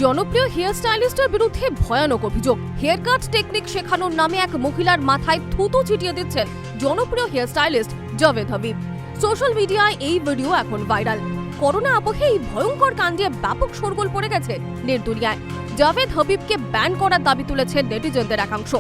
জনপ্রিয় হেয়ার স্টাইলিস্টের বিরুদ্ধে ভয়ানক অভিযোগ। হেয়ার কাট টেকনিক শেখানোর নামে এক মহিলার মাথায় থুতু ছিটিয়ে দিচ্ছেন জনপ্রিয় hair stylist Javed Habib. Social মিডিয়ায় এই ভিডিও এখন ভাইরাল। করোনা আবহে এই ভয়ঙ্কর কাণ্ডে ব্যাপক শোরগোল পড়ে গেছে নেট দুনিয়ায়। জাভেদ হাবিবকে ব্যান করার দাবি তুলেছে নেটিজেনদের একাংশ।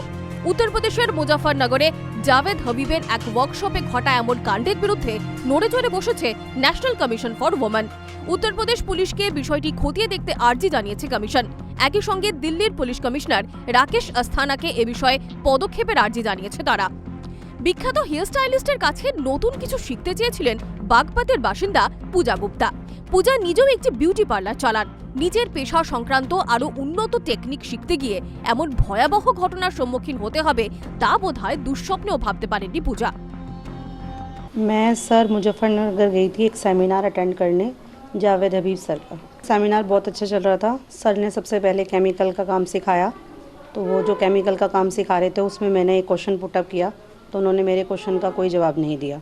উত্তরপ্রদেশের মুজাফরনগরে জাভেদ হাবিবের এক ওয়ার্কশপে ঘটা এমন কাণ্ডের বিরুদ্ধে নড়েচড়ে বসেছে national commission for women. Uttar Pradesh পুলিশকে বিষয়টি খতিয়ে দেখতে আর্জি জানিয়েছে কমিশন। একই সঙ্গে দিল্লির পুলিশ কমিশনার রাকেশ আস্থানাকে এ বিষয়ে পদক্ষেপের আর্জি জানিয়েছে তারা। বিখ্যাত হেয়ার স্টাইলিস্টের কাছে নতুন কিছু শিখতে চেয়েছিলেন বাগপাতের বাসিন্দা পূজা গুপ্তা। পূজা নিজেও একটি বিউটি পার্লার চালান। নিজের পেশা সংক্রান্ত আরো উন্নত টেকনিক শিখতে গিয়ে এমন ভয়াবহ ঘটনার সম্মুখীন হতে হবে তা বোধহয় দুঃস্বপ্নেও ভাবতে পারেননি পূজা। मैं सर मुजफ्फरनगर गई थी एक सेमिनार अटेंड करने जावेद हबीब सर का। सेमिनार बहुत अच्छा चल रहा था। सर ने सबसे पहले केमिकल का काम सिखाया, तो वो जो केमिकल का काम सिखा रहे थे उसमें मैंने एक क्वेश्चन पुटअप किया तो उन्होंने मेरे क्वेश्चन का कोई जवाब नहीं दिया।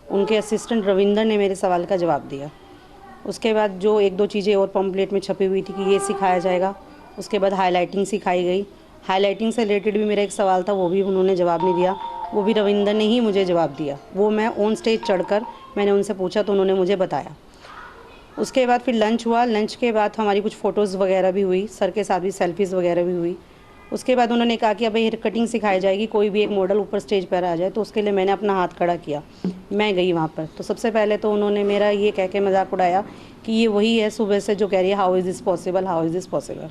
उनके असिस्टेंट रविंदर ने मेरे सवाल का जवाब दिया। उसके बाद जो एक दो चीज़ें और पम्पलेट में छपी हुई थी कि ये सिखाया जाएगा, उसके बाद हाईलाइटिंग सिखाई गई। हाईलाइटिंग से रिलेटेड भी मेरा एक सवाल था, वो भी उन्होंने जवाब नहीं दिया। वो भी रविंदर ने ही मुझे जवाब दिया। वो मैं ऑन स्टेज चढ़कर मैंने उनसे पूछा तो उन्होंने मुझे बताया। उसके बाद फिर लंच हुआ। लंच के बाद हमारी कुछ फ़ोटोज़ वगैरह भी हुई, सर के साथ भी सेल्फीज़ वगैरह भी हुई। उसके बाद उन्होंने कहा कि अब हेयर कटिंग सिखाई जाएगी, कोई भी एक मॉडल ऊपर स्टेज पर आ जाए। तो उसके लिए मैंने अपना हाथ खड़ा किया, मैं गई वहाँ पर। तो सबसे पहले तो उन्होंने मेरा ये कह के मजाक उड़ाया कि ये वही है सुबह से जो कह रही है how is this possible, how is this possible.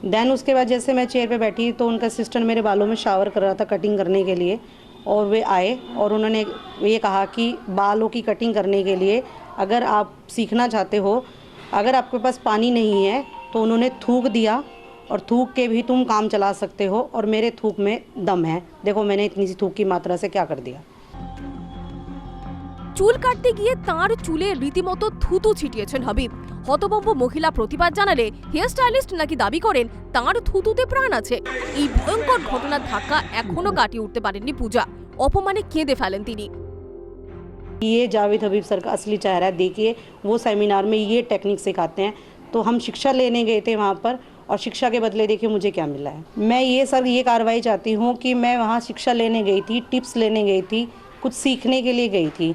Then उसके बाद जैसे मैं चेयर पे बैठी तो उनका असिस्टेंट मेरे बालों में शावर कर रहा था कटिंग करने के लिए, और वे आए और उन्होंने ये कहा कि बालों की कटिंग करने के लिए अगर आप सीखना चाहते हो, अगर आपके पास पानी नहीं है तो उन्होंने थूक दिया और थूक के भी तुम काम चला सकते हो, और मेरे थूक में दम है। देखो मैंने इतनी सी थूक की मात्रा से क्या कर दिया। চুল কাটতে গিয়ে তাঁর চুলে রীতিমতো থুতু ছিটিয়েছেন হাবিব। হতভম্ব মহিলা প্রতিবাদ জানালে হেয়ার স্টাইলিস্ট নাকি দাবি করেন তাঁর থুতুতে প্রাণ আছে। এই ভয়ঙ্কর ঘটনার ধাক্কা এখনো কাটিয়ে উঠতে পারেননি পূজা। অপমানে কেঁদে ফেলেন তিনি। ये जावेद हबीब सर का असली चेहरा है। देखिए वो सेमिनार में ये टेक्निक सिखाते हैं, तो हम शिक्षा लेने गए थे वहाँ पर, और शिक्षा के बदले देखिए मुझे क्या मिला है। मैं ये सर ये कार्रवाई चाहती हूँ कि मैं वहाँ शिक्षा लेने गई थी, टिप्स लेने गई थी, कुछ सीखने के लिए गई थी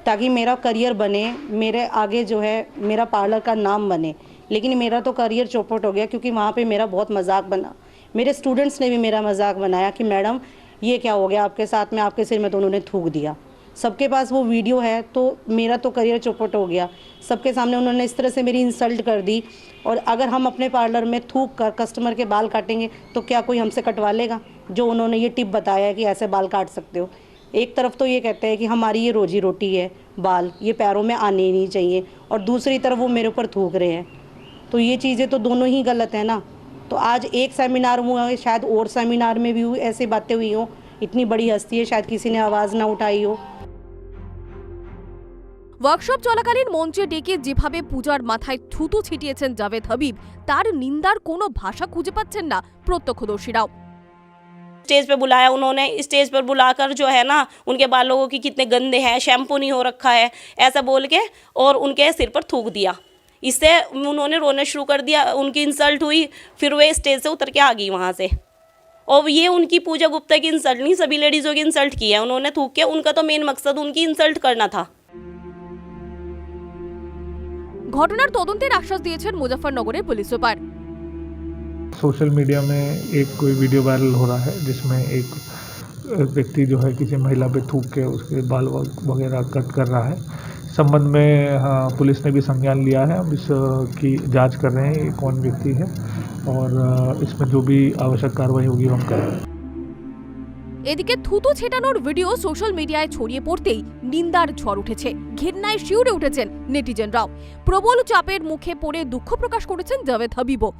ताकि मेरा करियर बने, मेरे आगे जो है मेरा पार्लर का नाम बने। लेकिन मेरा तो करियर चौपट हो गया क्योंकि वहाँ पे मेरा बहुत मजाक बना। मेरे स्टूडेंट्स ने भी मेरा मजाक बनाया कि मैडम ये क्या हो गया आपके साथ में, आपके सिर में तो उन्होंने थूक दिया। सबके पास वो वीडियो है, तो मेरा तो करियर चौपट हो गया। सबके सामने उन्होंने इस तरह से मेरी इंसल्ट कर दी। और अगर हम अपने पार्लर में थूक कर कस्टमर के बाल काटेंगे तो क्या कोई हमसे कटवा लेगा? जो उन्होंने ये टिप बताया है कि ऐसे बाल काट सकते हो। एक तरफ तो ये कहते हैं कि हमारी ये रोजी रोटी है, बाल ये पैरों में आने ही नहीं चाहिए, और दूसरी तरफ वो मेरे ऊपर थूक रहे हैं। तो ये चीज़ें तो दोनों ही गलत है ना। तो आज एक सेमिनार हुआ है, शायद और सेमिनार में भी ऐसी बातें हुई हों। इतनी बड़ी हस्ती है, शायद किसी ने आवाज़ ना उठाई हो। ওয়ার্কশপ চলাকালীন মঞ্চে ডেকে যেভাবে পূজার মাথায় থুতু ছিটিয়েছেন জাভেদ হাবিব, তার নিন্দার কোনো ভাষা খুঁজে পাচ্ছেন না প্রত্যক্ষদর্শীরাও। स्टेज पे बुलाया उन्होंने, स्टेज पर बुलाकर जो है ना उनके बालों की कितने गंदे हैं, शैम्पू नहीं हो रखा है, ऐसा बोल के और उनके सिर पर थूक दिया। इससे उन्होंने रोना शुरू कर दिया, उनकी इंसल्ट हुई, फिर वे स्टेज से उतर के आ गई वहाँ से। और ये उनकी पूजा गुप्ता की इंसल्ट नहीं, सभी लेडीज़ों की इंसल्ट की है उन्होंने थूक के। उनका तो मेन मकसद उनकी इंसल्ट करना था। ঘটনার তদন্তের আশ্বাস দিয়েছেন মুজাফফরনগরের পুলিশ সুপার। सोशल मीडिया में एक कोई वीडियो वायरल हो रहा है जिसमें एक व्यक्ति जो है किसी महिला पे थूक के उसके बाल वगैरह कट कर रहा है। संबंध में पुलिस ने भी संज्ञान लिया है। हम इसकी जांच कर रहे हैं ये कौन व्यक्ति है, और इसमें जो भी आवश्यक कार्रवाई होगी हम करेंगे। এদিকে থুতু ছেটানোর ভিডিও সোশ্যাল মিডিয়ায় ছড়িয়ে পড়তেই নিন্দার ঝড় উঠেছে। ঘৃণায় শিউরে উঠেছেন নেটিজেনরাও। প্রবল চাপের মুখে পড়ে দুঃখ প্রকাশ করেছেন জাভেদ হাবিবও।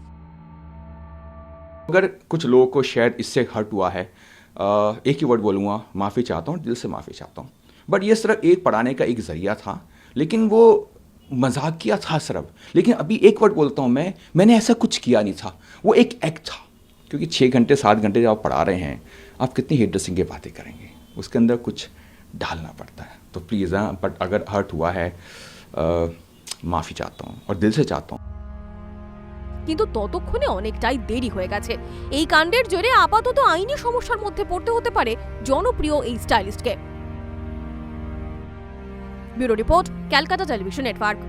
अगर कुछ लोगों को शायद इससे हर्ट हुआ है, एक ही वर्ड बोलूँगा, माफ़ी चाहता हूँ, दिल से माफ़ी चाहता हूँ। बट ये सिर्फ एक पढ़ाने का एक ज़रिया था, लेकिन वो मजाकिया था सिर्फ। लेकिन अभी एक वर्ड बोलता हूँ मैंने ऐसा कुछ किया नहीं था, वो एक एक्ट था। क्योंकि 6 घंटे 7 घंटे जब आप पढ़ा रहे हैं, आप कितनी हेयर ड्रेसिंग की बातें करेंगे, उसके अंदर कुछ डालना पड़ता है। तो प्लीज़ बट अगर हर्ट हुआ है माफ़ी चाहता हूँ और दिल से चाहता हूँ। কিন্তু ততক্ষণে অনেকটাই দেরি হয়ে গেছে। এই কাণ্ডের জেরে আপাতত আইনি সমস্যার মধ্যে পড়তে হতে পারে জনপ্রিয় এই স্টাইলিস্টকে। Bureau report, Calcutta television network.